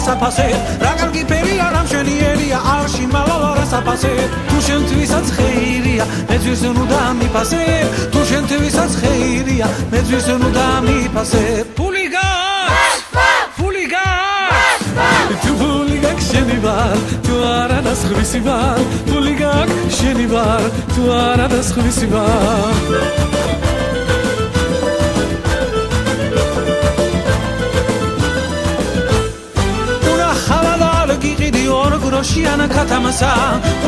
რასაფასე რაგან გიფერია რამ შენიერია არში მალალა რასაფასე თუ შენთვისაც ხეირია მეძვის ნუ დამიფასე თუ შენთვისაც ხეირია მეძვის ნუ დამიფასე ფულიგა ფულიგა თუ ფულიგა შენი ვარ თუ არა დასხვისი ვარ ფულიგა შენი ვარ თუ არა დასხვისი ვარ Roshiyana katamasa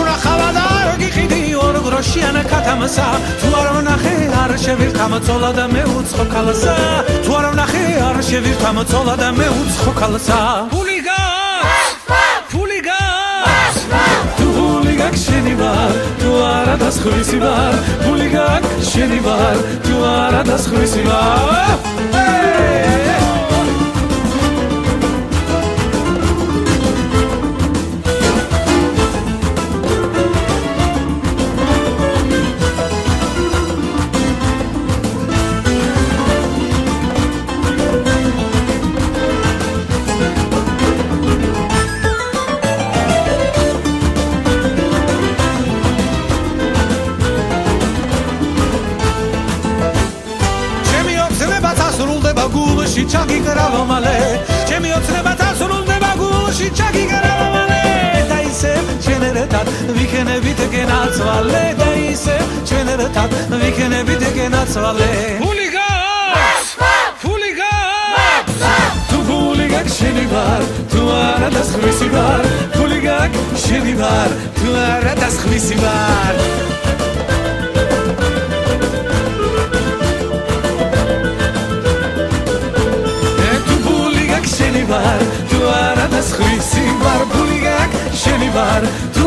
una khavadar gikhidi or roshiyana katamasa tu aronakhe ar shevir tamatsola da meutsxo kalasa tu aronakhe ar shevir tamatsola da meutsxo kalasa puliga puliga tu puliga sheni var tu ara daskhvisi var puliga sheni var tu ara daskhvisi var Chagi garava male chemi otsneba tasrulneba gulshi chagi garava male daise cheneretat vikhenebit genatsvale daise cheneretat vikhenebit genatsvale puliga puliga tu puliga sheni var tu ara daskhvisi var puliga sheni var tu ara daskhvisi var tu ara daskhvisi var puligak sheni var tu